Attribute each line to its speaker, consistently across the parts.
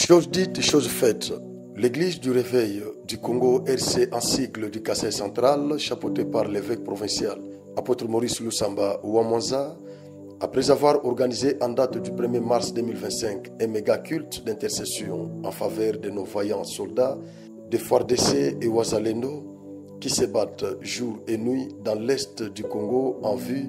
Speaker 1: Chose dite, chose faite. L'Église du Réveil du Congo, RC en sigle du Kasaï central, chapeautée par l'évêque provincial, apôtre Maurice Lusamba Ouamanza, après avoir organisé en date du 1er mars 2025 un méga culte d'intercession en faveur de nos vaillants soldats de FARDC et Ouazalendo qui se battent jour et nuit dans l'est du Congo en vue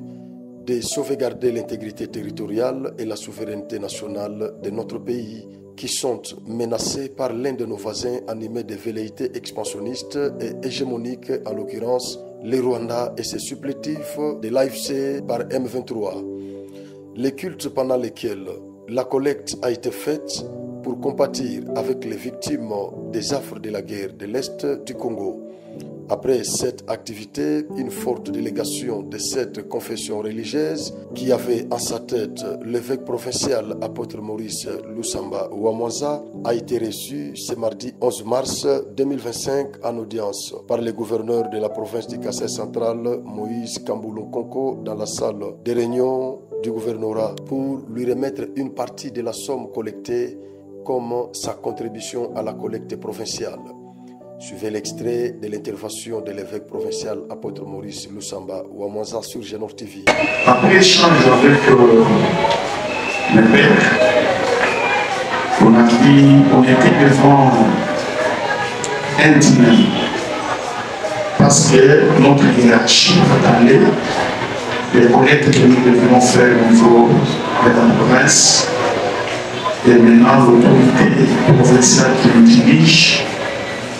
Speaker 1: de sauvegarder l'intégrité territoriale et la souveraineté nationale de notre pays, qui sont menacés par l'un de nos voisins animés de velléités expansionnistes et hégémoniques, en l'occurrence les Rwandais et ses supplétifs de l'AFC par M23. Les cultes pendant lesquels la collecte a été faite pour compatir avec les victimes des affres de la guerre de l'Est du Congo. Après cette activité, une forte délégation de cette confession religieuse, qui avait en sa tête l'évêque provincial apôtre Maurice Lusamba Ouamanza, a été reçue ce mardi 11 mars 2025 en audience par le gouverneur de la province du Kasaï central, Moïse Kamboulou-Konko, dans la salle de réunion du gouvernorat pour lui remettre une partie de la somme collectée comme sa contribution à la collecte provinciale. Suivez l'extrait de l'intervention de l'évêque provincial apôtre Maurice Lusamba Ouamanza sur Genor TV.
Speaker 2: Après échange avec l'évêque, on était devant un dilemme. Parce que notre hiérarchie attendait les collectes que nous devions faire au niveau de la province. Et maintenant, l'autorité provinciale qui nous dirige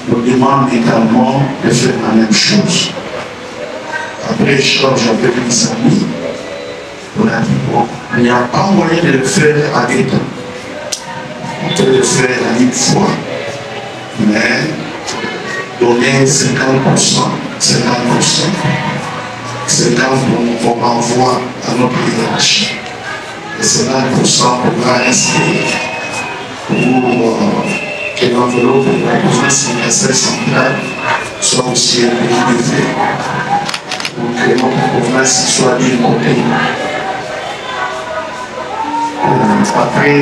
Speaker 2: nous demande également de faire la même chose. Après échange avec les amis, on a dit bon, il n'y a pas moyen de le faire à deux temps. On peut le faire à une fois, mais donner 50%, 50% qu'on envoie à notre hiérarchie. Et 50% qu'on va rester pour que l'enveloppe de la province du Kasaï central soit aussi élevée pour que notre province soit bien cotée. Après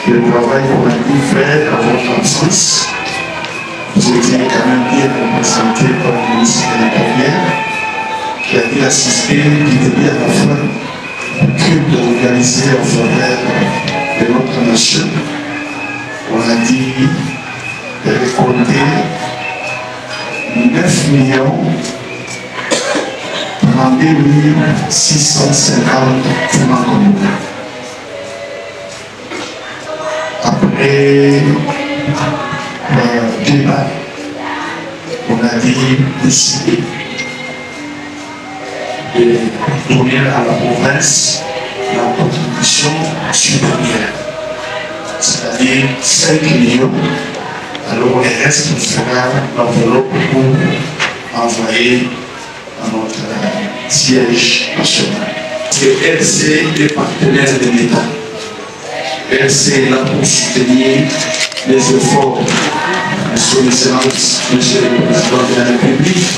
Speaker 2: le travail qu'on a pu faire à votre absence, vous étiez quand même bien représenté par le ministre de l'Intérieur qui a pu assister, qui était bien à la fin que d'organiser en faveur de notre nation. On a dit de récolter 9 millions 32 650 francs communs. Après débat, on a dit décider de donner à la province la contribution supérieure, c'est-à-dire 5 millions. Alors le reste sera l'enveloppe pour envoyer à notre siège national. C'est RC, les partenaires de l'État. RC est là pour soutenir les efforts de son excellence, monsieur le président de la République,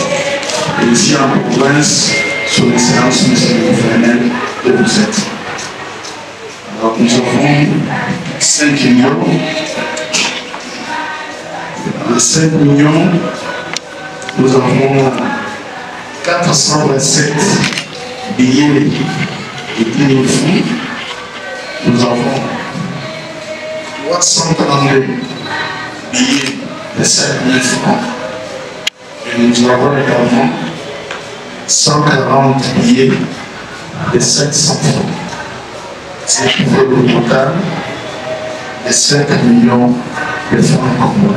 Speaker 2: et ici en province, son excellence, monsieur le gouverneur de vous êtes. Alors nous avons 5 millions. Dans les 5 millions, nous avons 427 billets de 10 000 francs. Nous avons 332 billets de 5 000 francs. Et nous avons également 140 billets de 700 francs. C'est pour le total de 5 millions de francs communs.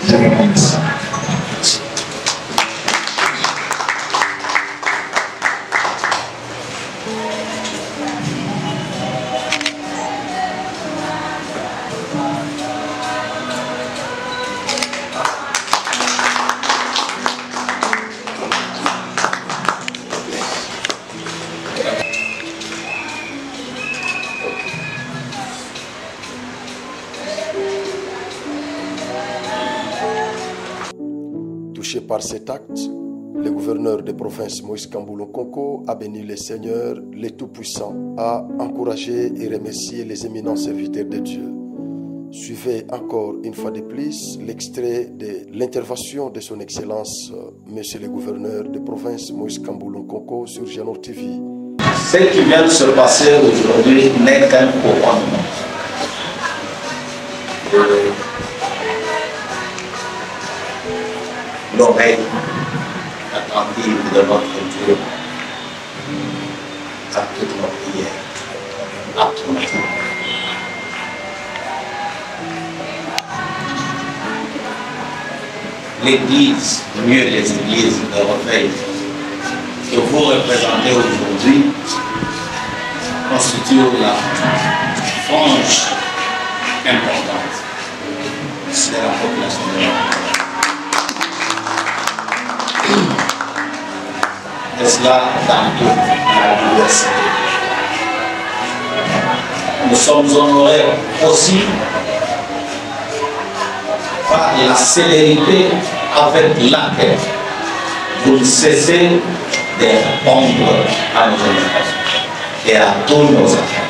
Speaker 2: Je vous remercie.
Speaker 1: Touché par cet acte, le gouverneur de province Moïse Kamboulou Konko a béni le Seigneur, le Tout-Puissant, a encouragé et remercié les éminents serviteurs de Dieu. Suivez encore une fois de plus l'extrait de l'intervention de son Excellence, Monsieur le gouverneur de province Moïse Kamboulou Konko sur Genor TV.
Speaker 3: Ce qui vient de se passer aujourd'hui n'est qu'un couronnement. L'oreille attentive de notre Dieu à toute nos prières, à tout notre temps. L'Église, mieux les églises de Reveil que vous représentez aujourd'hui constitue la frange importante de la population de l'Europe. Et cela dans toute la diversité. Nous sommes honorés aussi par la célérité avec laquelle vous ne cessez de répondre à nos invitations et à tous nos appels.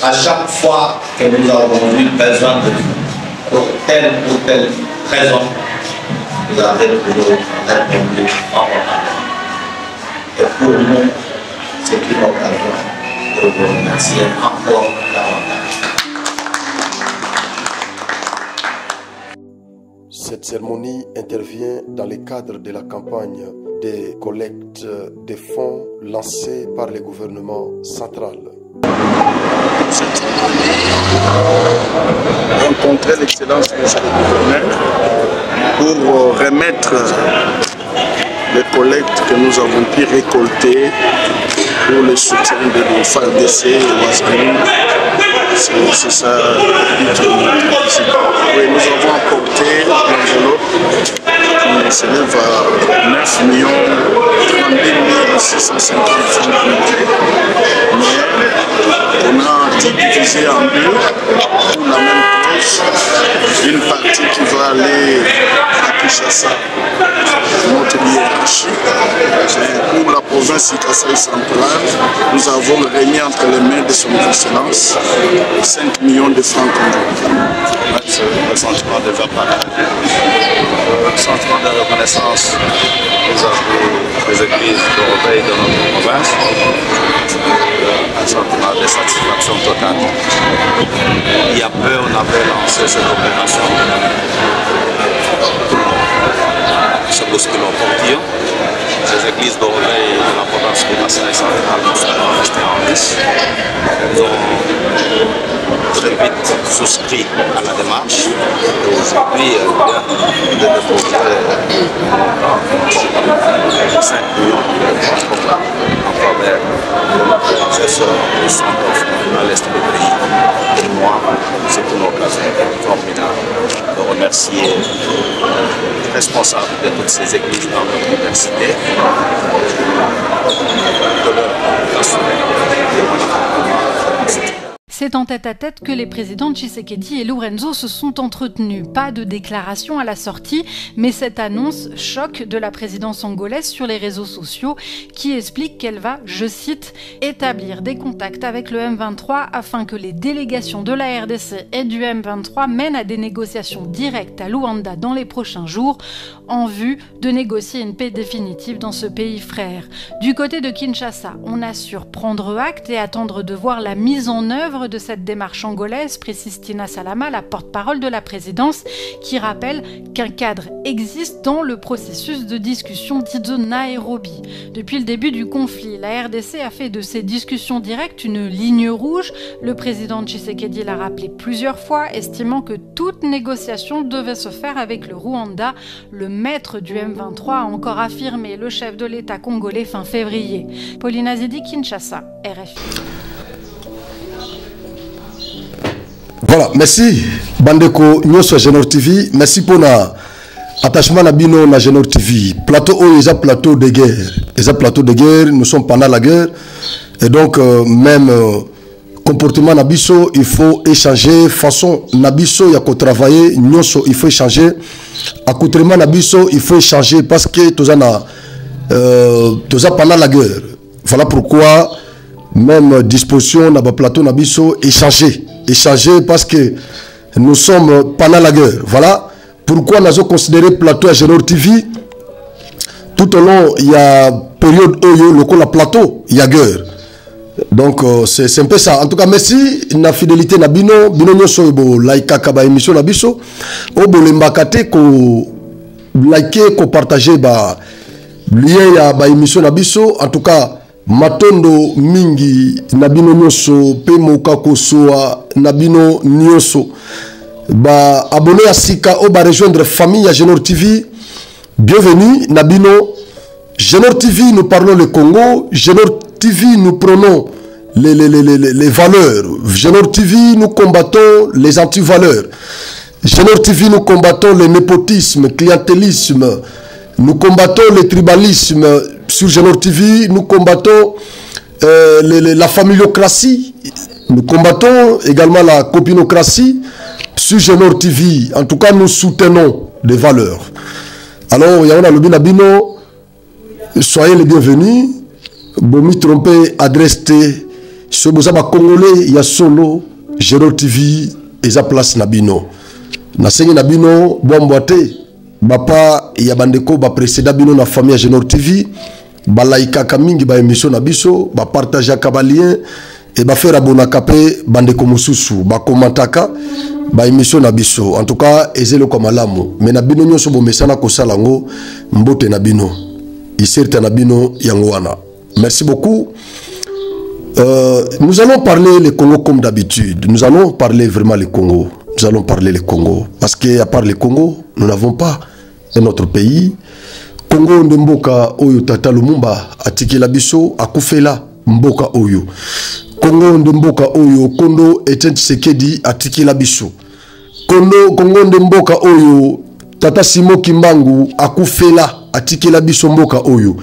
Speaker 3: À chaque fois que nous avons eu besoin de vous, pour telle ou telle raison, vous avez toujours répondu favorablement. Et pour nous, c'est une occasion de vous remercier encore davantage.
Speaker 1: Cette cérémonie intervient dans le cadre de la campagne de collecte des fonds lancée par le gouvernement central.
Speaker 4: Cette rencontrer l'excellence de ce gouverneur pour remettre les collectes que nous avons pu récolter pour le soutien de nos FARDC et Ouazani. C'est ça le but de notre visite. Oui, nous avons apporté l'enveloppe qui s'élève à 9 32 650 francs. Mais on a divisé en deux pour la même cause. Une partie qui va aller à Kinshasa, notre hiérarchie. Pour la province Kasaï centrale, nous avons remis entre les mains de son excellence 5 millions de francs congolais.
Speaker 5: Le sentiment déjà partagé, le sentiment de reconnaissance vis-à-vis des églises de Reveil de notre province, un sentiment de satisfaction totale. Il y a peu, on avait lancé cette opération. Se bousculent au portillon. Les églises de Reveil de la province de Kasaï centrale sont restées en lice. Elles ont très vite souscrit à la démarche. Et aujourd'hui, de déposer 5 millions de francs en faveur de ces sœurs qui sont à l'est du pays. Pour moi, c'est une occasion formidable de remercier les responsables de toutes ces églises dans leur diversité, de leur assurer
Speaker 6: C'est en tête-à-tête que les présidents Tshisekedi et Lourenço se sont entretenus. Pas de déclaration à la sortie, mais cette annonce choc de la présidence angolaise sur les réseaux sociaux qui explique qu'elle va, je cite, établir des contacts avec le M23 afin que les délégations de la RDC et du M23 mènent à des négociations directes à Luanda dans les prochains jours en vue de négocier une paix définitive dans ce pays frère. Du côté de Kinshasa, on assure prendre acte et attendre de voir la mise en œuvre de cette démarche angolaise, précise Tina Salama, la porte-parole de la présidence, qui rappelle qu'un cadre existe dans le processus de discussion dit de Nairobi. Depuis le début du conflit, la RDC a fait de ces discussions directes une ligne rouge. Le président Tshisekedi l'a rappelé plusieurs fois, estimant que toute négociation devait se faire avec le Rwanda. Le maître du M23 a encore affirmé le chef de l'État congolais fin février. Pauline Azidi, Kinshasa, RFI.
Speaker 1: Voilà, merci Bandeko Nyoso Genor TV, merci pour na attachement na bino na Genor TV. Plateau O, ils ont plateau de guerre. Ils ont plateau de guerre, nous sommes pendant la guerre et donc même comportement nabiso, il faut échanger, façon nabiso, il y a qu'à travailler, nyoso, il faut échanger, accoutrement nabiso, il faut échanger parce que tout ça pendant la guerre. Voilà pourquoi même disposition na ba plateau nabiso échanger parce que nous sommes pendant la guerre. Voilà pourquoi nous avons considéré plateau à Génor TV. Tout au long, il y a période où le la plateau, il y a guerre. Donc c'est un peu ça. En tout cas, merci na fidélité na bino nyoso bo like kaba émission na biso. O bo lembakate ko liker ko partager ba lien ya ba émission na biso. En tout cas, matondo mingi na bino nyoso pe moka ko soa na bino nyoso. Ba abonné à Sika o ba rejoindre famille à Génor TV. Bienvenue Nabino. Génor TV, nous parlons le Congo. Génor TV, nous prenons les valeurs. Génor TV, nous combattons les anti-valeurs. Génor TV, nous combattons le népotisme, clientélisme. Nous combattons le tribalisme. Sur Génor TV, nous combattons la familiocratie. Nous combattons également la copinocratie. Sur Génor TV, en tout cas, nous soutenons des valeurs. Alors, Yaona Lobina Bino, soyez les bienvenus. Bomi trompé, adresse T. Sobozaba Congolais, il y a solo, Génor TV, et sa place Nabino. Nasengi Nabino, Boamboate, Bapa, il y a Bandeko, ba précédent Bino, na famille Génor TV, ba laïka kamingi, ba émission Nabiso, ba partager kabalien, et ba faire abona kapé, Bandeko Moussousou, ba komantaka, ba émission Nabiso. En tout cas, ezelo comme alamo. Mais Nabino nyoso bo mesana ko salango, mbote Nabino. Iserte Nabino yangwana. Merci beaucoup. Nous allons parler le Congo comme d'habitude. Nous allons parler vraiment le Congo. Nous allons parler le Congo. Parce qu'à part le Congo, nous n'avons pas un autre pays. Congo Ndemboka Oyo Tata Lumumba Atikela Biso Akufela Mboka Oyo. Congo Ndemboka Oyo Kondo Etienne Tshisekedi Atikela Biso. Congo Ndemboka Oyo Tata Simo Kimbangu Akufela Atikela Biso Mboka Oyo.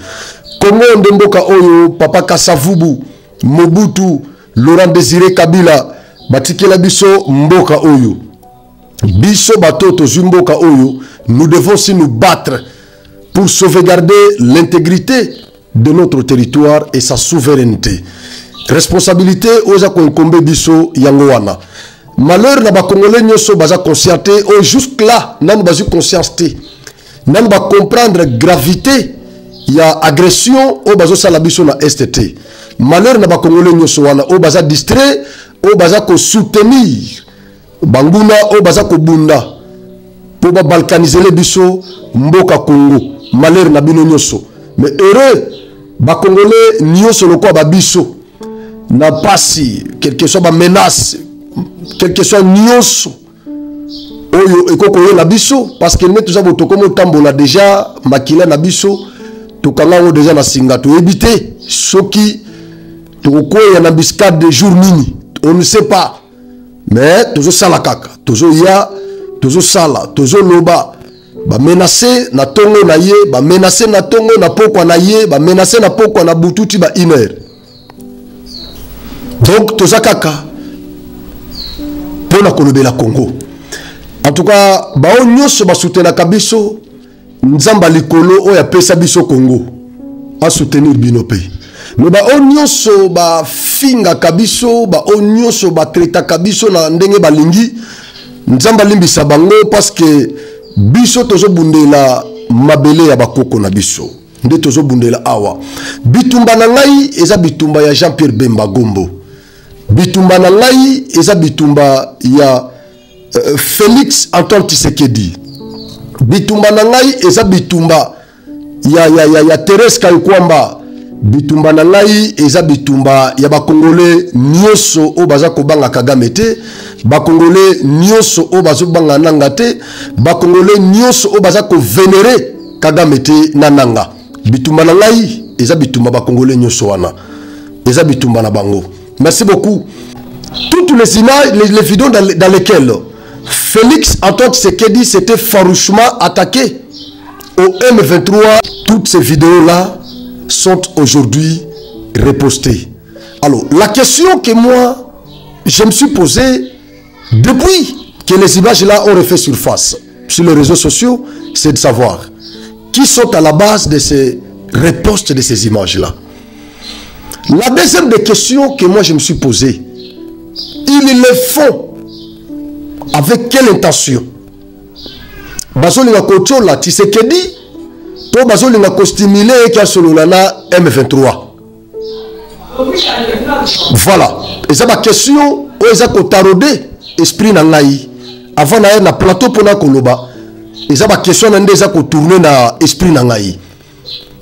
Speaker 1: Congo Ndemboka Oyo Papa Kasavubu Mobutu Laurent Désiré Kabila Batikela Biso Mboka Oyo. Biso Batoto Zumboka Oyo. Nous devons aussi nous battre pour sauvegarder l'intégrité de notre territoire et sa souveraineté. Responsabilité aux Akonkombe Biso Yangoana. Malheur na ba Congolais nyoso baza conscienté au jusque là nan bazu conscienté. Nan ba comprendre gravité ya agression au bazo sala biso na STT. Malheur na ba Congolais nyoso wana au baza distrait au baza ko soutenir banguna au baza ko bunda pour ba balkaniser les biso mboka Congo. Malheur na bino nyoso. Mais heureux ba Congolais nyoso loko ba biso na pasi quelque soit ba menace quelque soit nyonso oyo ekoko yo na biso parce que nous tous avons comme tambola déjà makila na biso to kanga déjà na singa to éviter soki to ko ya na biscade de jour nini on ne sait pas mais tozo sala kaka tozo ya tozo sala tozo loba ba menacer na tongo na ye ba menacer na tongo na pokwa na ye ba menacer na pokwa na bututi ba iner donc toza kaka pour la kolobela Congo. En tout cas, bao nyoso ba soutenir kabiso nzamba likolo o ya pesa biso Congo a soutenir bino pays. Mais bao nyoso ba finga kabiso ba nyoso ba treta kabiso na ndenge balingi nzamba limbisa bango parce que biso tozo bundela mabele ya bakoko na biso. Nde tozo bundela awa. Bitumba na ngai eza bitumba ya Jean-Pierre Bemba Gombo. Bitumba na ngai eza bitumba ya Félix Antoine Tshisekedi. Bitumba na ngai eza bitumba ya Thérèse Kayikwamba. Bitumba na ngai eza bitumba ya bakongolais nyoso o baza ko banga Kagame te, bakongolais nyoso o bazo banga nanga te, bakongolais nyoso o baza ko vénérer Kagame te nananga. Bitumba na ngai eza bitumba bakongolais nyoso wana. Eza bitumba na bango. Merci beaucoup. Toutes les images, les vidéos dans lesquelles Félix Antoine Tshisekedi s'était farouchement attaqué au M23, toutes ces vidéos-là sont aujourd'hui repostées. Alors, la question que moi, je me suis posé, depuis que les images-là ont refait surface sur les réseaux sociaux, c'est de savoir qui sont à la base de ces ripostes de ces images-là. La deuxième des questions que moi je me suis posée, ils le font avec quelle intention? Bazolinga kochola Tshisekedi, to bazolinga kostimuler qui a sololana M23. Voilà. Et ça ma question, où est-ce que tarauder esprit nangai avant d'aller na plateau pour na koloba. Et ça ma question nande ça ko tourner na esprit nangai.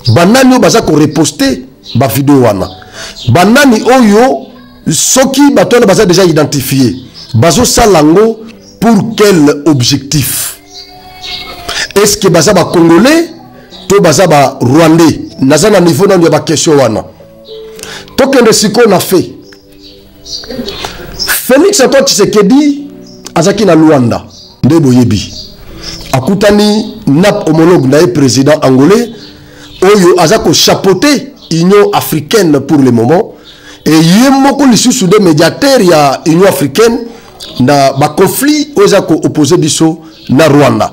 Speaker 1: Banani baza ko reposter ba vidéo wana. Banani oyo soki batona baza déjà identifié. Bazo salango pour quel objectif? Est-ce que baza ba congolais to baza ba rwandais? Naza na niveau na ba question wana. Tokende siko na fait. Félix Antoine Tshisekedi azaki na Luanda nde boyebi. Akutani nap homologue na président angolais oyo azako chapeauter Union africaine pour le moment et yemoko lisusu de médiateur ya Union africaine na ba conflit ozako opposé biso na Rwanda.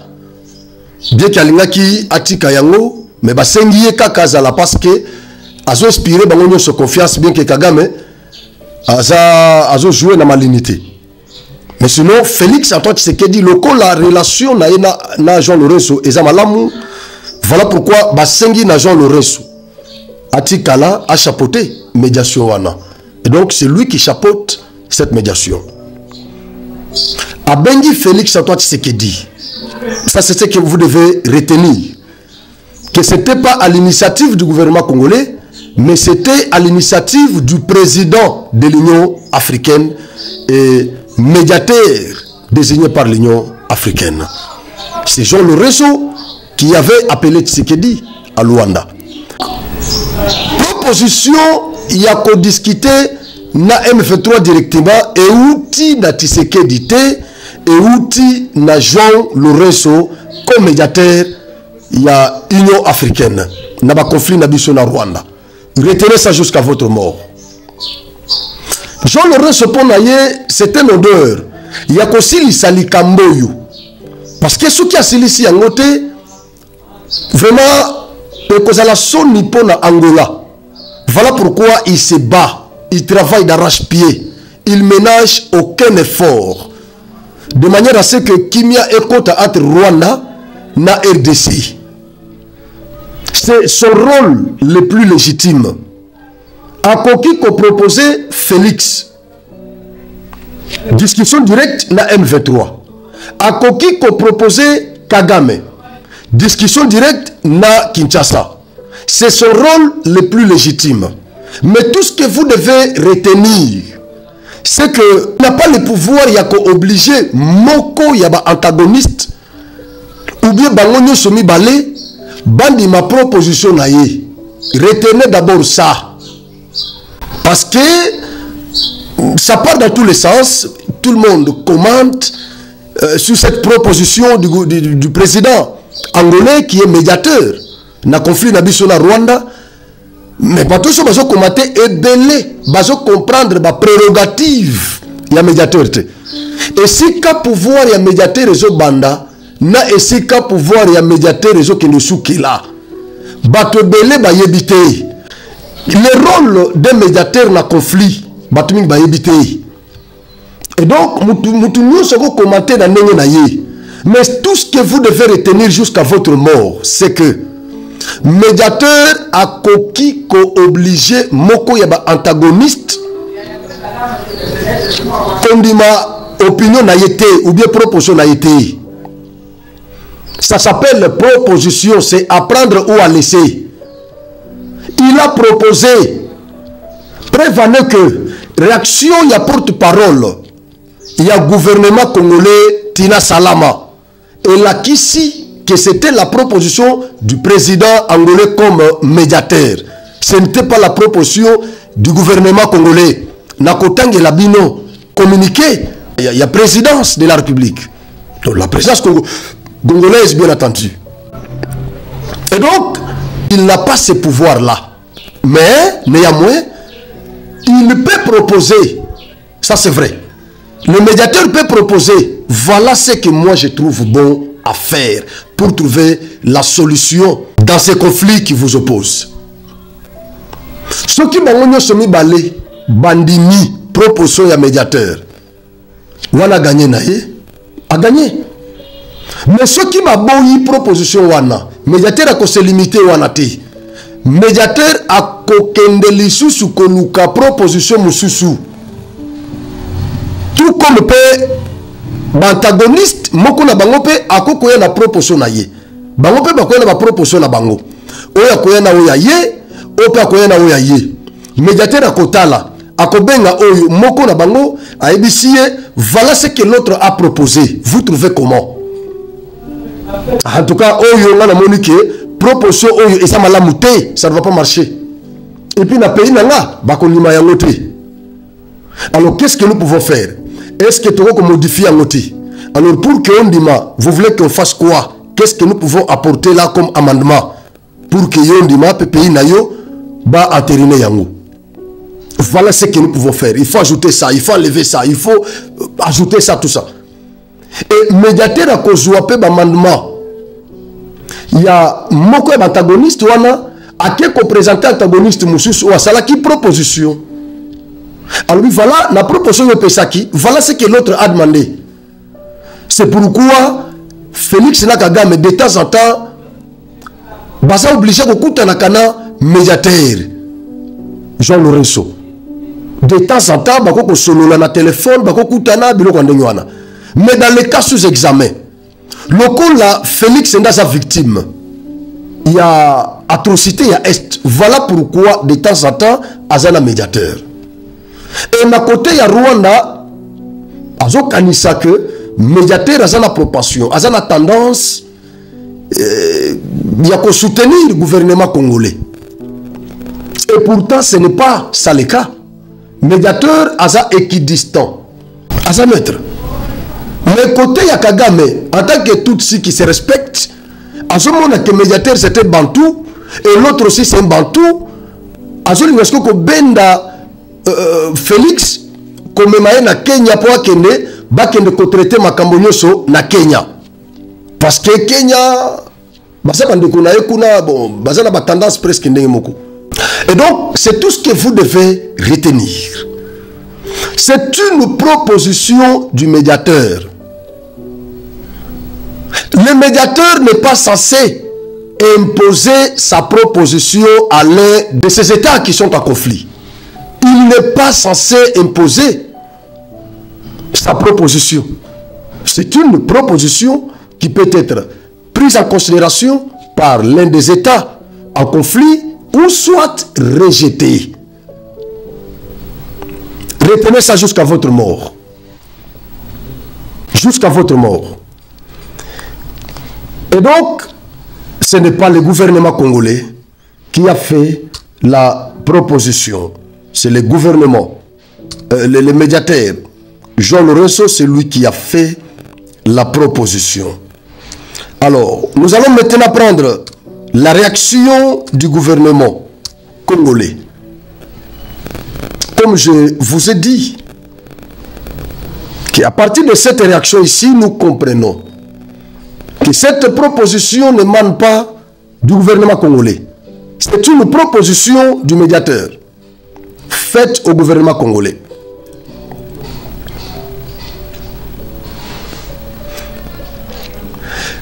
Speaker 1: Bien kalingaki atika yango mais basengiye kaka zala parce que azo inspiré bango nyonso confiance bien que Kagame azo joué na malinité. Mais sinon Félix Antoine Tshisekedi loko la relation na Jean Lorenzo eza malamu. Voilà pourquoi basengi na Jean Lorenzo atikala a chapeauté médiation wana. Et donc c'est lui qui chapeaute cette médiation. Abengi Félix Antoine Tshisekedi. Ça c'est ce que vous devez retenir. Que ce n'était pas à l'initiative du gouvernement congolais, mais c'était à l'initiative du président de l'Union africaine et médiateur désigné par l'Union africaine. C'est Jean Lorenzo qui avait appelé Tshisekedi à Luanda. Proposition, il y a qu'à discuter na M23 directement et outil na Tshisekedi et outil na Jean Lorenzo comme médiateur. Il y a Union africaine. N'a pas conflit na biso na Rwanda. Retenez ça jusqu'à votre mort. Jean Lorenzo Ponaye, c'est un odeur. Il y a aussi l'Isali Kamboyo. Parce que ce qui a ici en côté, vraiment, il la son pour Angola. Voilà pourquoi il se bat. Il travaille d'arrache-pied. Il ménage aucun effort. De manière à ce que Kimia écoute entre Rwanda na RDC. C'est son rôle le plus légitime. À Koki qu'on proposait Félix. Discussion directe na M23. À Koki qu'on proposait Kagame. Discussion directe na Kinshasa. C'est son rôle le plus légitime. Mais tout ce que vous devez retenir, c'est que n'a pas le pouvoir, il y a qu'obligé moko y a ba antagoniste ou bien bangonyo somi balé bandi ma proposition na ye. Retenez d'abord ça. Parce que ça part dans tous les sens. Tout le monde commente sur cette proposition du président angolais qui est médiateur. Na conflit na biso na Rwanda. Mais pas tout ça, bazo commenter et belé, bazo comprendre ba prérogative ya médiateur. Et si ka pouvoir ya médiateur réseau banda, na et si ka pouvoir ya médiateur réseau qui nous souki là. Bato belé ba yebite. Le rôle des médiateurs na conflit, bato ming ba yebite. Et donc mutu nous se commenter na nenge na ye. Mais tout ce que vous devez retenir jusqu'à votre mort, c'est que médiateur a koki ko obligé moko yaba antagoniste kondima opinion na yete ou bien proposition na yete. Ça s'appelle proposition, c'est apprendre ou à laisser. Il a proposé, prévenez que réaction il y a porte-parole, il y a gouvernement congolais Tina Salama et la Kisi que c'était la proposition du président angolais comme médiateur. Ce n'était pas la proposition du gouvernement congolais. Nakotang et Labino communiqué. Il y a présidence de la République. Donc la présidence congolaise, bien entendu. Et donc, il n'a pas ce pouvoir-là. Mais, néanmoins, il peut proposer, ça c'est vrai, le médiateur peut proposer, voilà ce que moi je trouve bon à faire pour trouver la solution dans ces conflits qui vous opposent. Ce qui m'a somi balé, bandimi, proposition ya médiateur. Wana gagné naïe, a gagné. Mais ce qui m'a boyi proposition wana, médiateur a se limité wana te. Médiateur a kokende lisusu koluka proposition mususu. Tout comme pe antagoniste moko na bango pe akokoya na proposition na ye. Bango pe bakoya na proposition na bango. Oya koya na oya ye, opa koya na oya ye. Médiateur akotala, akobenga oyo moko na bango aebisie, voilà ce que l'autre a proposé. Vous trouvez comment? En tout cas, oyo nga na monique proposition oyo et ça m'a lamouté, ça ne va pas marcher. Et puis na pays nanga bakolima yango te. Alors qu'est-ce que nous pouvons faire? Est-ce que tu veux modifier un outil? Alors pour que on dima, vous voulez qu'on fasse quoi? Qu'est-ce que nous pouvons apporter là comme amendement pour que on dima pays nayo ba entériner yango? Voilà ce que nous pouvons faire. Il faut ajouter ça, il faut enlever ça, il faut ajouter ça, tout ça. Et médiateur à cause de amendement. Il y a moko antagoniste wana à qui représenter antagoniste mususu ou ça qui proposition. Alors voilà la proposition de Pesaki, voilà ce que l'autre a demandé. C'est pourquoi Félix Nakagame de temps en temps basa obligé de couper na kana médiateur Jean Lorenzo. De temps en temps bako ko solo na téléphone bako kutana biloko ndenge wana. Mais dans les cas sous examen, le coup là, Félix est sa victime. Il y a atrocité, il y a est. Voilà pourquoi de temps en temps, Azana médiateur. Et d'un côté, il y a Rwanda, Azo Kanisa que médiateur Azana proportion, Azana tendance, il y a qu'à soutenir le gouvernement congolais. Et pourtant, ce n'est pas ça le cas. Médiateur Aza équidistant, Aza neutre. Mais côté Yakagame, en tant que Tutsi qui se respecte, à ce moment que le médiateur c'était Bantou, et l'autre aussi c'est un Bantou, à ce moment que Benda Félix, comme na Kenya pour Kenya, bakende ko traiter makambo nyoso na Kenya. Parce que Kenya, basa bandeko na ekuna bon, basa na ba tendance presque ndenge moko. Et donc c'est tout ce que vous devez retenir. C'est une proposition du médiateur. Le médiateur n'est pas censé imposer sa proposition à l'un de ces États qui sont en conflit. Il n'est pas censé imposer sa proposition. C'est une proposition qui peut être prise en considération par l'un des États en conflit ou soit rejetée. Retenez ça jusqu'à votre mort. Jusqu'à votre mort. Et donc, ce n'est pas le gouvernement congolais qui a fait la proposition. C'est le gouvernement, le médiateur. Jean Lorenzo, c'est lui qui a fait la proposition. Alors, nous allons maintenant prendre la réaction du gouvernement congolais. Comme je vous ai dit, qu'à partir de cette réaction ici, nous comprenons que cette proposition ne n'émane pas du gouvernement congolais. C'est une proposition du médiateur faite au gouvernement congolais.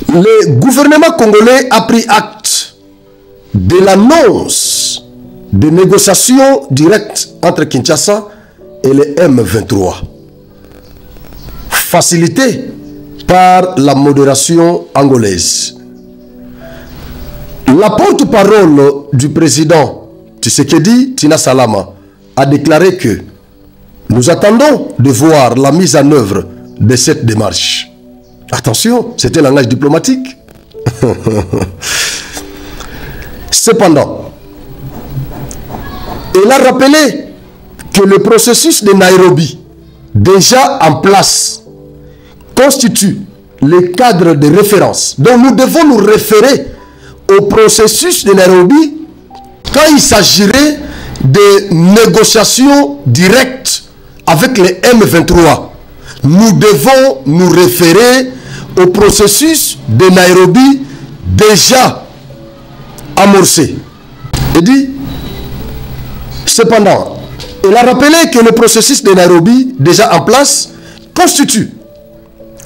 Speaker 1: Le gouvernement congolais a pris acte de l'annonce de négociations directes entre Kinshasa et le M23, facilitée par la modération angolaise. La porte-parole du président Tshisekedi, Tina Salama, a déclaré que nous attendons de voir la mise en œuvre de cette démarche. Attention, c'était un langage diplomatique. Cependant, il a rappelé que le processus de Nairobi, déjà en place, constitue le cadre de référence. Donc nous devons nous référer au processus de Nairobi quand il s'agirait de négociations directes avec les M23. nous devons nous référer au processus de Nairobi déjà amorcé. Il dit, cependant, il a rappelé que le processus de Nairobi déjà en place constitue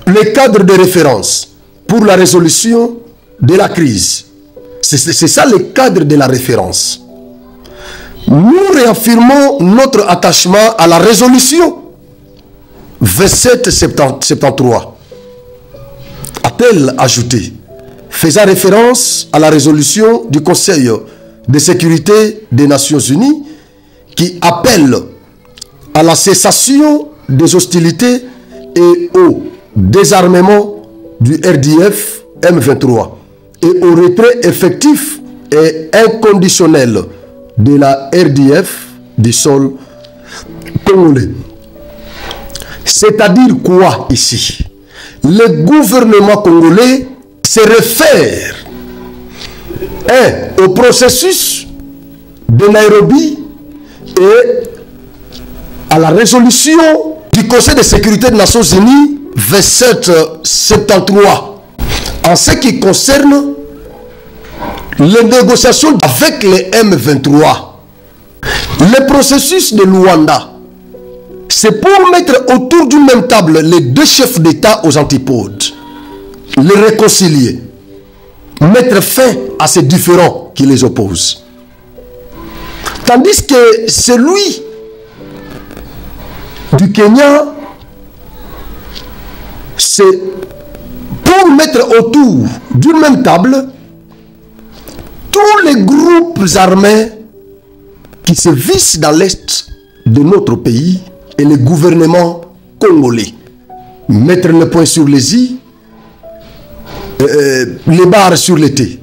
Speaker 1: le cadre de référence pour la résolution de la crise. C'est ça le cadre de la référence. Nous réaffirmons notre attachement à la résolution 2773, a-t-elle ajouté, faisant référence à la résolution du Conseil de sécurité des Nations Unies qui appelle à la cessation des hostilités et au désarmement du RDF M23 et au retrait effectif et inconditionnel de la RDF du sol congolais. C'est-à-dire quoi ici? Le gouvernement congolais se réfère au processus de Nairobi et à la résolution du Conseil de sécurité des Nations Unies 2773 en ce qui concerne les négociations avec les M23. Le processus de Luanda, c'est pour mettre autour d'une même table les deux chefs d'État aux antipodes, les réconcilier, mettre fin à ces différends qui les opposent. Tandis que celui du Kenya, c'est pour mettre autour d'une même table tous les groupes armés qui se vissent dans l'est de notre pays et le gouvernement congolais. Mettre le point sur les i, les barres sur les t.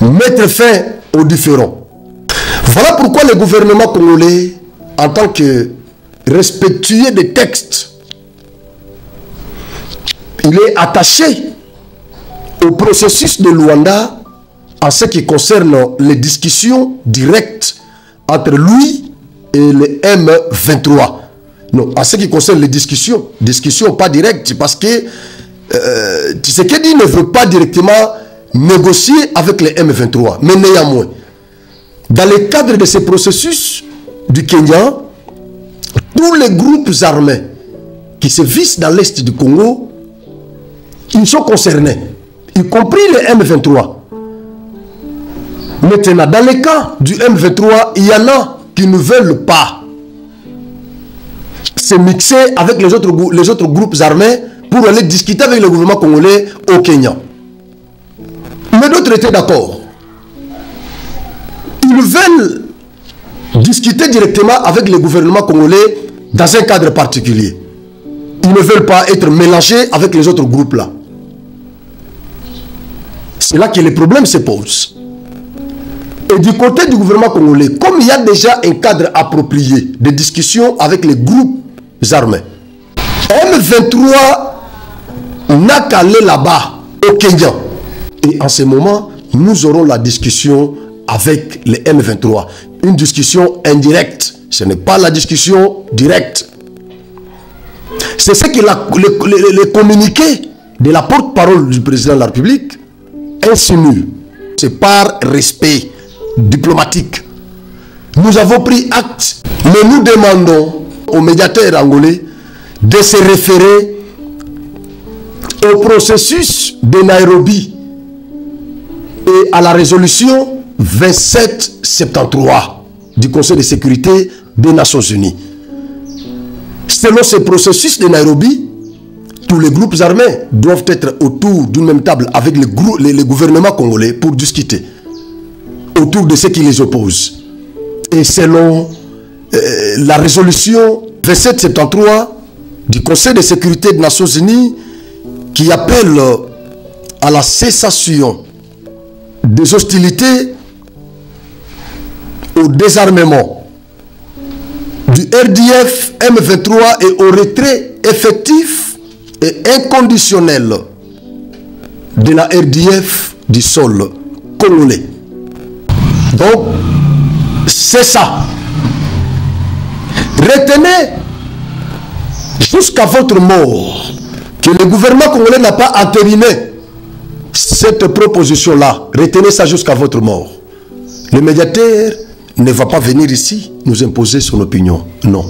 Speaker 1: Mettre fin aux différends. Voilà pourquoi le gouvernement congolais, en tant que respectueux des textes, il est attaché au processus de Luanda en ce qui concerne les discussions directes entre lui et les M23. Non, en ce qui concerne les discussions pas directes, parce que Tshisekedi ne veut pas directement négocier avec les M23, mais néanmoins, dans le cadre de ce processus du Kenya, tous les groupes armés qui se vissent dans l'est du Congo, ils sont concernés, y compris les M23. Maintenant, dans le cas du M23, il y en a qui ne veulent pas se mixer avec les autres groupes armés pour aller discuter avec le gouvernement congolais au Kenya. Mais d'autres étaient d'accord. Ils veulent discuter directement avec le gouvernement congolais dans un cadre particulier. Ils ne veulent pas être mélangés avec les autres groupes là. C'est là que les problèmes se posent. Et du côté du gouvernement congolais, comme il y a déjà un cadre approprié de discussion avec les groupes armés, M23 n'a qu'à aller là-bas, au Kenya. Et en ce moment, nous aurons la discussion avec les M23. Une discussion indirecte. Ce n'est pas la discussion directe. C'est ce que le communiqué de la porte-parole du président de la République insinue. C'est par respect diplomatique. Nous avons pris acte, mais nous demandons aux médiateurs angolais de se référer au processus de Nairobi et à la résolution 2773 du Conseil de sécurité des Nations Unies. Selon ce processus de Nairobi, tous les groupes armés doivent être autour d'une même table avec les gouvernements congolais pour discuter autour de ce qui les oppose. Et selon la résolution 2773 du Conseil de sécurité des Nations Unies qui appelle à la cessation des hostilités, au désarmement du RDF M23 et au retrait effectif et inconditionnel de la RDF du sol congolais. Donc, c'est ça. Retenez jusqu'à votre mort, que le gouvernement congolais n'a pas entériné cette proposition-là. Retenez ça jusqu'à votre mort. Le médiateur ne va pas venir ici nous imposer son opinion. Non.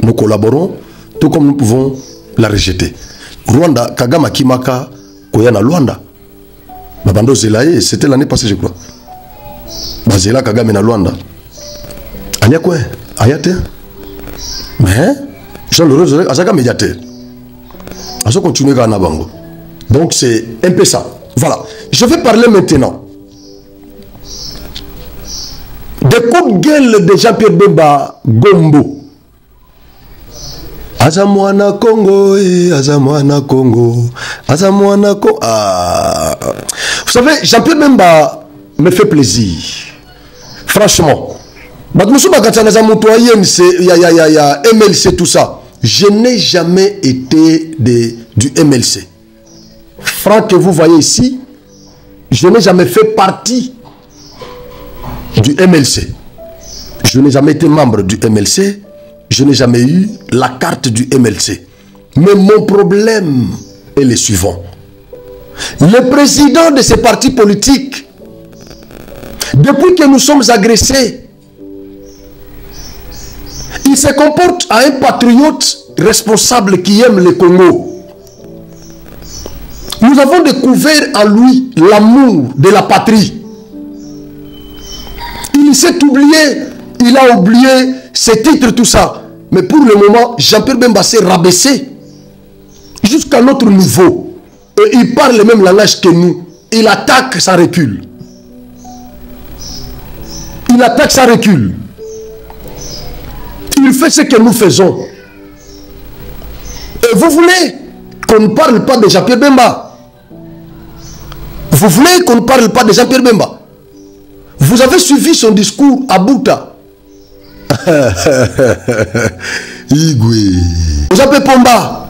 Speaker 1: Nous collaborons tout comme nous pouvons la rejeter. Rwanda, Kagame Kimaka, Koyana Luanda. Babando Zelaye, c'était l'année passée, je crois. Bazela Kagame na Luanda. Anya quoi? Ayate. Mais, Jean Laurent, Azaka médiateur. Azo continuer à Nabango. Donc c'est un peu ça. Voilà. Je vais parler maintenant des coups de gueule de Jean-Pierre Bemba Gombo. Azamwana Congo, Azamwana Congo, Azamwana Congo. Ah. Vous savez, Jean-Pierre Bemba me fait plaisir. Franchement. Il y a MLC, tout ça. Je n'ai jamais été du MLC. Franck, que vous voyez ici, je n'ai jamais fait partie du MLC. Je n'ai jamais été membre du MLC. Je n'ai jamais eu la carte du MLC. Mais mon problème est le suivant. Le président de ces partis politiques, depuis que nous sommes agressés, il se comporte à un patriote responsable qui aime le Congo. Nous avons découvert en lui l'amour de la patrie. Il s'est oublié, il a oublié ses titres, tout ça. Mais pour le moment, Jean-Pierre Bemba s'est rabaissé jusqu'à notre niveau. Et il parle le même langage que nous. Il attaque, ça recule. Il attaque, ça recule. Il fait ce que nous faisons. Et vous voulez qu'on ne parle pas de Jean-Pierre Bemba? Vous voulez qu'on ne parle pas de Jean-Pierre Bemba? Vous avez suivi son discours à Bouta. Igwe. Jean-Pierre Bemba.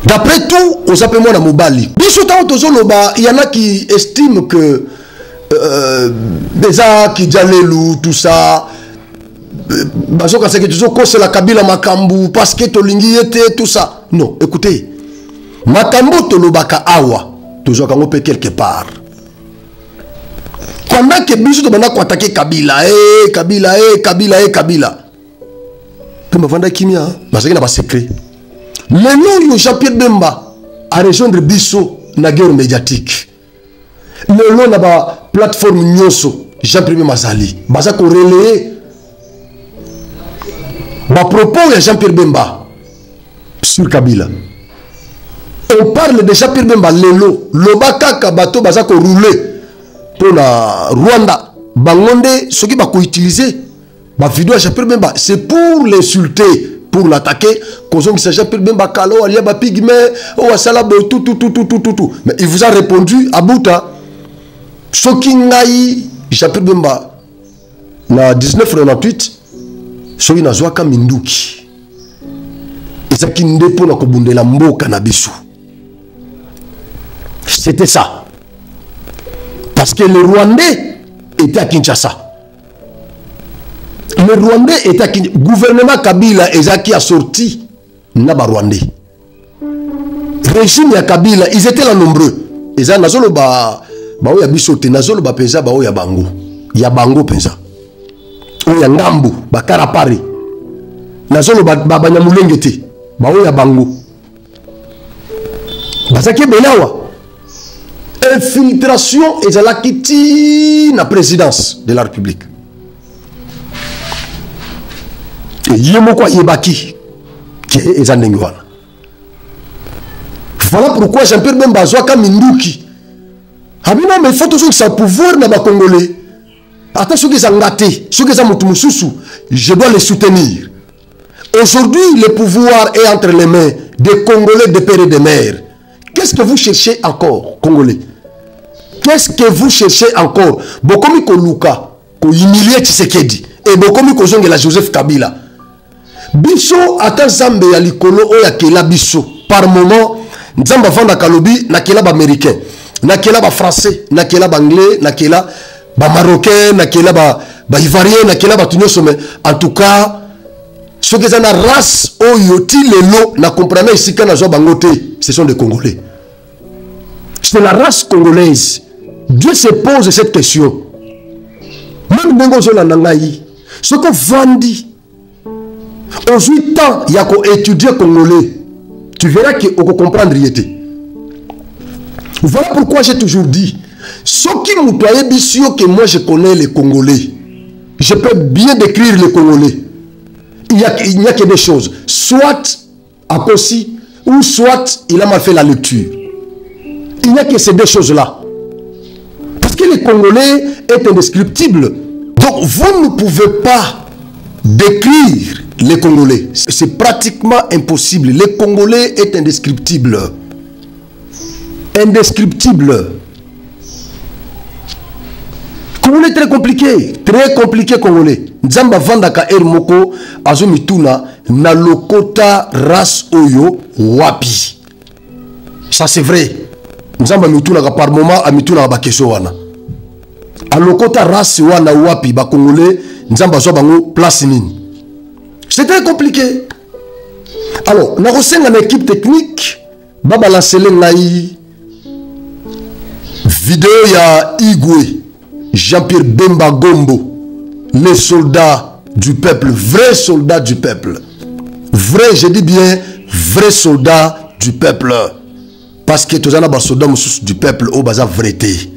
Speaker 1: D'après tout, on s'appelle moi Mobali. Il y en a qui estiment que déjà qui Djalelou, tout ça. C'est la Kabila Makambu parce que Tolingi était tout ça. Non, écoutez. Makambu Tolobaka Awa. Toujours quand on peut quelque part. Pendant que Bissou de Bana attaqué Kabila, Kabila, Kabila, Kabila. Comme Vanda Kimia, parce qu'il n'a pas secret. Le nom de Jean-Pierre Bemba a rejoindre Bissou dans la guerre médiatique. Le nom de la plateforme Nyoso, Jean-Pierre Bemba Zali. Baza ko relayer. À propos de Jean-Pierre Bemba sur Kabila. On parle de Jean-Pierre Bemba, Lelo, Lobaka Kabato Bazako roulé pour la Rwanda. Bangonde, ce qui va utiliser ma vidéo à Jean-Pierre Bemba, c'est pour l'insulter, pour l'attaquer. Quand on dit Jean-Pierre Bemba, Kalo, Aliaba Pigme, Oasalabo, tout. Mais il vous a répondu à Bouta. Ce qui n'a Jean-Pierre Bemba, na 1998. Soki na zwaka minduki ezaki ndepo na kobundela mboka na biso. C'était ça. Parce que le Rwandais était à Kinshasa. Le Rwandais était à Kinshasa. Gouvernement Kabila ezaki a sorti na Rwandais. Régime ya Kabila, ils étaient là nombreux. Eza nazolo ba oya biso te nazolo ba penza ba oya bango. Ya bango penza. Oya ngambu bakara pari nazolo babanya mulengete baoya bango bazaki benawa infiltration ezalaki ti na présidence de la République et yemoko yebaki ke ezandenge wana. Voilà pourquoi Jean-Pierre Bemba zwaka minduki abina mais faut toujours sa pouvoir na ba Congolais. Attention que ça ngate, ce que ça mususu, je dois les soutenir. Aujourd'hui, le pouvoir est entre les mains des Congolais de père et de mère. Qu'est-ce que vous cherchez encore, Congolais? Qu'est-ce que vous cherchez encore? Bokomi ko Luka, ko humilier Tshisekedi, et bokomi ko zonge la Joseph Kabila. Biso ata Zambe ya likolo oya kela biso. Par moment, Nzamba vanda kalobi na kela ba américain, na kela ba français, na kela ba anglais, na kela ba marocain, na kela ba ivoirien, na kela ba tunyo sommet. En tout cas, Ce que c'est la race oyoti lelo na comprendre ici quand na bangote, ce sont des Congolais. C'est la race congolaise. Dieu se pose cette question. Même Bengo Zola Nangaï, ce que Vandi, aux 8 ans, il y a qu'à étudier congolais. Tu verras qu'on peut comprendre réalité. Voilà pourquoi j'ai toujours dit, ce qui me doit bien que moi je connais les Congolais. Je peux bien décrire les Congolais. Il n'y a que des choses. Soit à Kossi, ou soit il a mal fait la lecture. Il n'y a que ces deux choses-là. Parce que le Congolais est indescriptible. Donc vous ne pouvez pas décrire les Congolais. C'est pratiquement impossible. Le Congolais est indescriptible. Indescriptible. Congolais est très compliqué. Très compliqué Congolais. Nzamba vandaka ermoko azomituna na lokota ras oyo wapi. Ça c'est vrai. Nzamba mituna par moment amituna ba keso wana. Alokota ras wana wapi ba Congolais nzamba zo bango place nini. C'est très compliqué. Alors, na kosenga na équipe technique ba balancer ngai vidéo ya Igwe Jean-Pierre Bemba Gombo, les soldats du peuple, vrais soldats du peuple. Vrai, je dis bien, vrais soldats du peuple. Parce que tous les soldats du peuple au bazar vérité.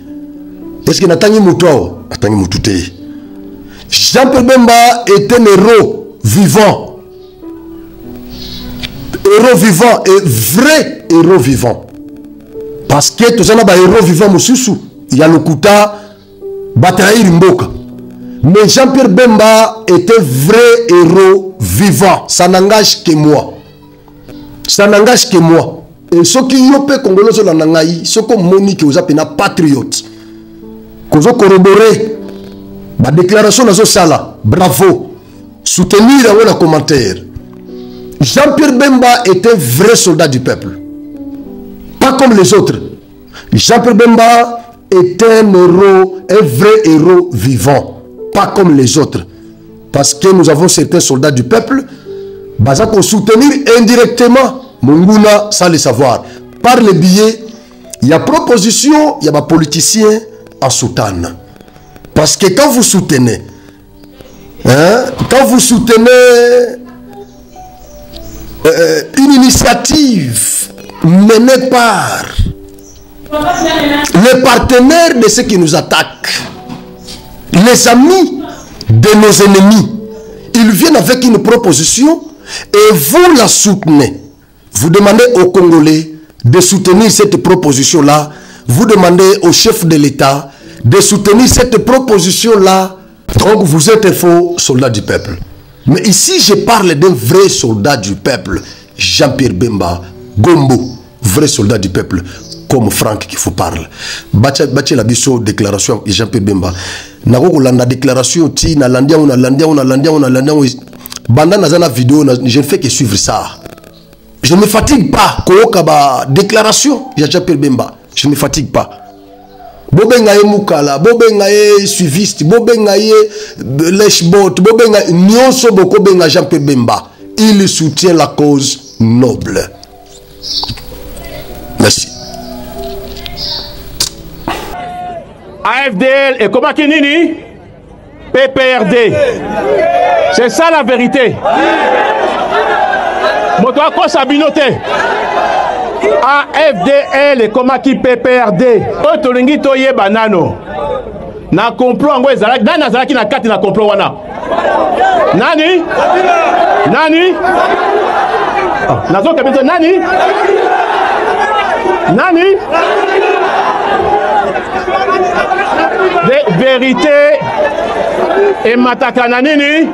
Speaker 1: Est-ce que Nathalie Mouto, Nathalie Moutouté, Jean-Pierre Bemba est un héros vivant. Héros vivant et vrai héros vivant. Parce que tous les héros vivants, il y a le Kouta, Bataïr Mboka. Mais Jean-Pierre Bemba est un vrai héros vivant. Ça n'engage que moi. Ça n'engage que moi. Et ce qui y a Congolais sur la Nangaï, ce que Monique vous appelez patriote. Qu'on a corroboré. Ma déclaration dans ce sala. Bravo. Soutenir dans le commentaire. Jean-Pierre Bemba est un vrai soldat du peuple. Pas comme les autres. Jean-Pierre Bemba est un héros, un vrai héros vivant. Pas comme les autres. Parce que nous avons certains soldats du peuple, basés pour soutenir indirectement Munguna sans le savoir. Par les billets, il y a proposition, il y a des politiciens en soutane. Parce que quand vous soutenez, une initiative menée par les partenaires de ceux qui nous attaquent, les amis de nos ennemis, ils viennent avec une proposition et vous la soutenez. Vous demandez aux Congolais de soutenir cette proposition-là. Vous demandez au chef de l'État de soutenir cette proposition-là. Donc vous êtes un faux soldat du peuple. Mais ici, je parle d'un vrai soldat du peuple, Jean-Pierre Bemba Gombo, vrai soldat du peuple. Comme Franck qu'il faut parler. Bache la biso déclaration Jean-Pierre Bemba. Nako la déclaration ti na landia banda na vidéo je ne fais que suivre ça. Je ne me fatigue pas koyoka ba déclaration Jean-Pierre Bemba. Je ne me fatigue pas. Bobenga ye mukala, bobenga ye suiviste, bobenga ye lèche-bot, bobenga nyonso boko benga Jean-Pierre Bemba. Il soutient la cause noble. Merci.
Speaker 7: AFDL et comment Kinini PPRD. C'est ça la vérité. Motoa Kosabinote. AFDL et comment qui PPRD. Otolingi toye banano. Na complot ngo ezalaki na nazalaki na kati na complot wana. Nani? Nani? Nazo kabito nani? Nani? De vérité et matakana nini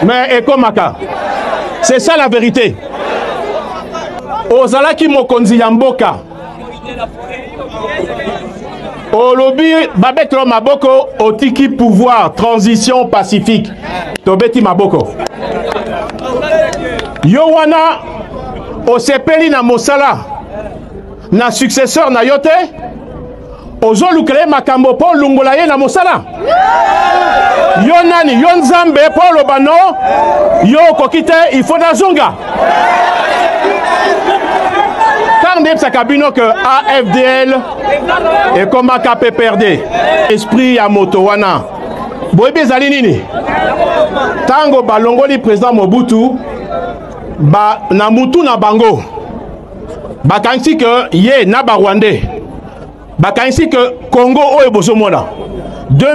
Speaker 7: mais ekomaka. C'est ça la vérité. Ozalaki mokonzi ya mboka. Olobi babetro maboko otiki pouvoir transition pacifique. Tobeti maboko. Yo wana osepeli na mosala na successeur na yote. Ozo lukele makambo po lungola ye na mosala. Yo nani, yo nzambe po lobano, yo kokite il faut na zonga. Quand on dit que AFDL et comme KPPRD, esprit à Motowana, Boybe Zalinini, Tango Balongoli président Mobutu, ba na mutu na bango, ba kansi que ye na ba Rwandais, ba kansi que Congo o ebosomona, 2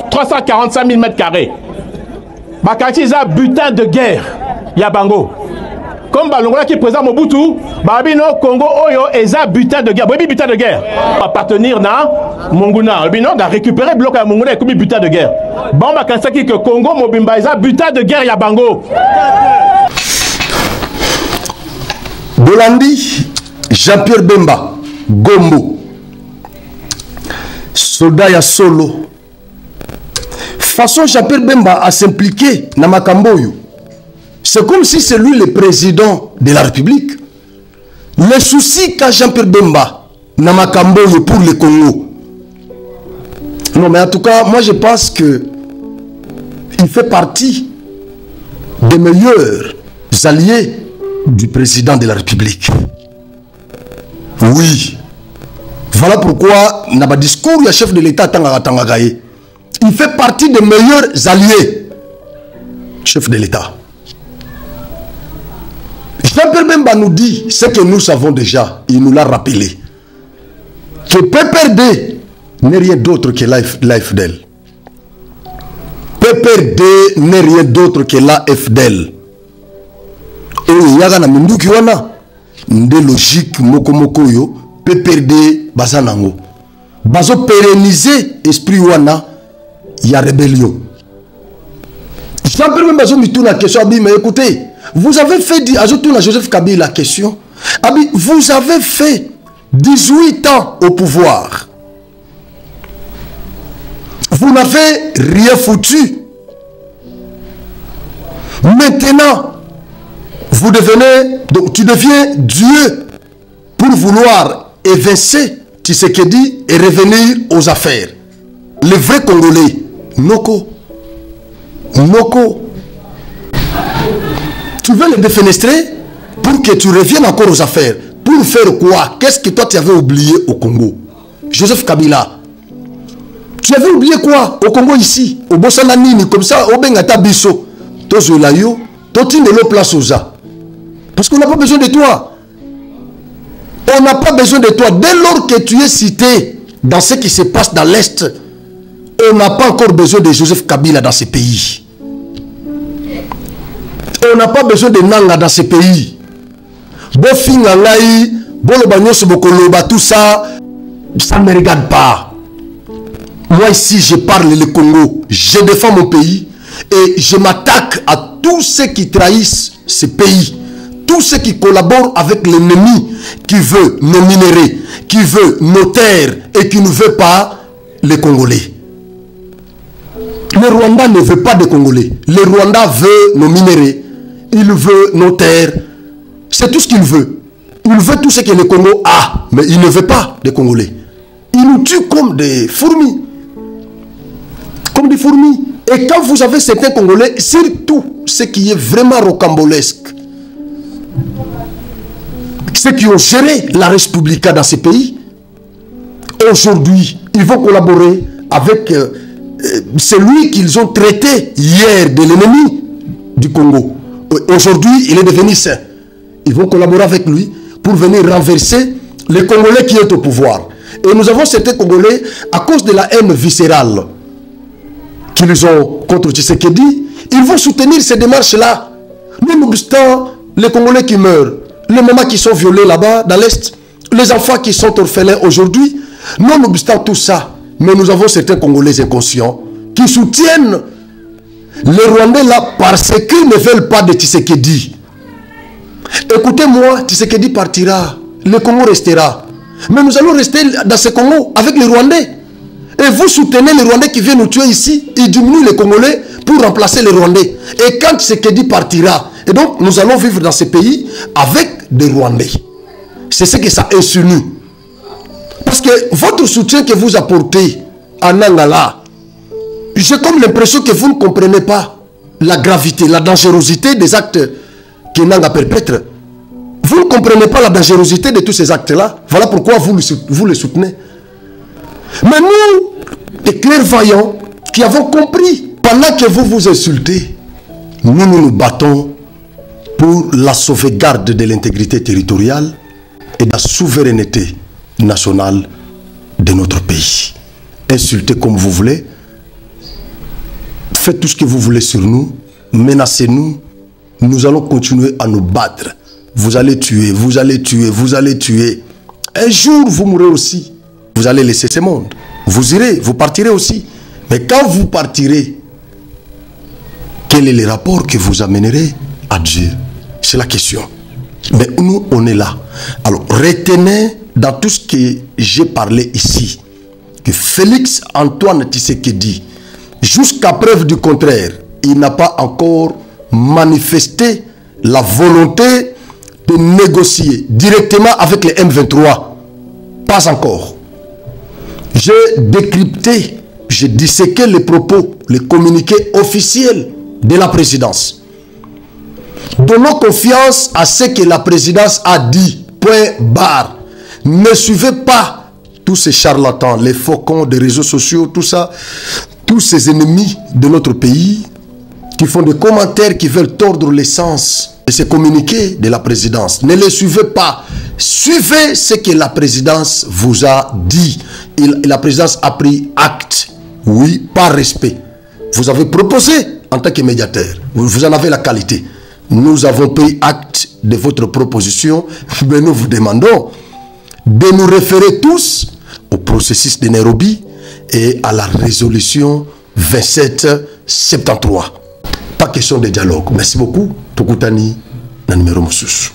Speaker 7: 345 000 mètres carrés, ba kansi za butin de guerre, ya bango. Comme Balongola qui présente Mobutu, Babino Congo Oyo eza butin de guerre. Bobi butin de guerre. Appartenir na Monguna. Babino da récupérer bloc à Monguna comme butin de guerre. Bon ba kansaki que Congo Mobimba eza butin de guerre ya bango.
Speaker 1: Bolandi Jean-Pierre Bemba Gombo. Soldat ya solo. Façon Jean-Pierre Bemba à s'impliquer na Makamboyo. C'est comme si c'est lui le président de la République. Le souci qu'a Jean-Pierre Bemba n'a Makambo pour le Congo. Non, mais en tout cas, moi je pense que il fait partie des meilleurs alliés du président de la République. Oui. Voilà pourquoi, dans le discours, il y a chef de l'État Tangagaye. Il fait partie des meilleurs alliés. Chef de l'État. Jean-Pierre Bemba nous dit ce que nous savons déjà, il nous l'a rappelé, que PPRD n'est rien d'autre que l'AFDL. PPRD n'est rien d'autre que l'AFDL. Et il y a une logique mokomokoyo, PPRD bazanango. Bazo pérenniser esprit wana, il y a rébellion. Jean-Pierre Bemba nous dit la question, mais écoutez, vous avez fait, ajoutons à Joseph Kabila la question, vous avez fait 18 ans au pouvoir. Vous n'avez rien foutu. Maintenant, vous devenez, donc tu deviens Dieu pour vouloir évincer Tshisekedi et revenir aux affaires. Les vrais Congolais, Noko. Tu veux les défenestrer pour que tu reviennes encore aux affaires. Pour faire quoi? Qu'est-ce que toi tu avais oublié au Congo? Joseph Kabila. Tu avais oublié quoi au Congo ici? Au Bossananini, comme ça, au Bengata Bisso. Tozolayo, Totinelo Place Oza. Parce qu'on n'a pas besoin de toi. On n'a pas besoin de toi. Dès lors que tu es cité dans ce qui se passe dans l'Est, on n'a pas encore besoin de Joseph Kabila dans ce pays. On n'a pas besoin de Nanga dans ce pays. Bofinga ngai, Bolobanyos Bokoloba, tout ça, ça ne me regarde pas. Moi ici, je parle le Congo. Je défends mon pays et je m'attaque à tous ceux qui trahissent ce pays. Tous ceux qui collaborent avec l'ennemi qui veut nos minéraux, qui veut nos terres et qui ne veut pas les Congolais. Le Rwanda ne veut pas de Congolais. Le Rwanda veut nos minéraux. Il veut nos terres. C'est tout ce qu'il veut. Il veut tout ce que le Congo a. Mais il ne veut pas de Congolais. Il nous tue comme des fourmis. Comme des fourmis. Et quand vous avez certains Congolais, surtout ce qui est vraiment rocambolesque, ceux qui ont géré la République dans ces pays, aujourd'hui, ils vont collaborer avec celui qu'ils ont traité hier de l'ennemi du Congo. Aujourd'hui, il est devenu saint. Ils vont collaborer avec lui pour venir renverser les Congolais qui est au pouvoir. Et nous avons certains Congolais, à cause de la haine viscérale qu'ils ont contre Tshisekedi, ils vont soutenir ces démarches-là. Nonobstant les Congolais qui meurent, les mamans qui sont violées là-bas, dans l'Est, les enfants qui sont orphelins aujourd'hui, nonobstant tout ça, mais nous avons certains Congolais inconscients qui soutiennent les Rwandais là parce qu'ils ne veulent pas de Tshisekedi. Écoutez-moi, Tshisekedi partira, le Congo restera. Mais nous allons rester dans ce Congo avec les Rwandais. Et vous soutenez les Rwandais qui viennent nous tuer ici, ils diminuent les Congolais pour remplacer les Rwandais. Et quand Tshisekedi partira, et donc nous allons vivre dans ce pays avec des Rwandais. C'est ce que ça insinue. Parce que votre soutien que vous apportez à Nangala, j'ai comme l'impression que vous ne comprenez pas la gravité, la dangerosité des actes que Nanga perpètre. Vous ne comprenez pas la dangerosité de tous ces actes-là. Voilà pourquoi vous les soutenez. Mais nous, les clairvoyants, qui avons compris, pendant que vous vous insultez, nous nous battons pour la sauvegarde de l'intégrité territoriale et de la souveraineté nationale de notre pays. Insultez comme vous voulez, faites tout ce que vous voulez sur nous, menacez-nous, nous allons continuer à nous battre. Vous allez tuer, vous allez tuer, vous allez tuer. Un jour, vous mourrez aussi. Vous allez laisser ce monde. Vous irez, vous partirez aussi. Mais quand vous partirez, quel est le rapport que vous amènerez à Dieu? C'est la question. Mais nous, on est là. Alors, retenez dans tout ce que j'ai parlé ici, que Félix Antoine Tshisekedi, jusqu'à preuve du contraire, il n'a pas encore manifesté la volonté de négocier directement avec les M23. Pas encore. J'ai décrypté, j'ai disséqué les propos, les communiqués officiels de la présidence. Donnons confiance à ce que la présidence a dit. Point barre. Ne suivez pas tous ces charlatans, les faucons des réseaux sociaux, tout ça, tous ces ennemis de notre pays qui font des commentaires qui veulent tordre l'essence de ces communiqués de la présidence. Ne les suivez pas. Suivez ce que la présidence vous a dit. Et la présidence a pris acte. Oui, par respect. Vous avez proposé en tant que médiateur. Vous en avez la qualité. Nous avons pris acte de votre proposition, mais nous vous demandons de nous référer tous au processus de Nairobi et à la résolution 2773. Pas question de dialogue. Merci beaucoup. Tokutani, na numéro Moussus.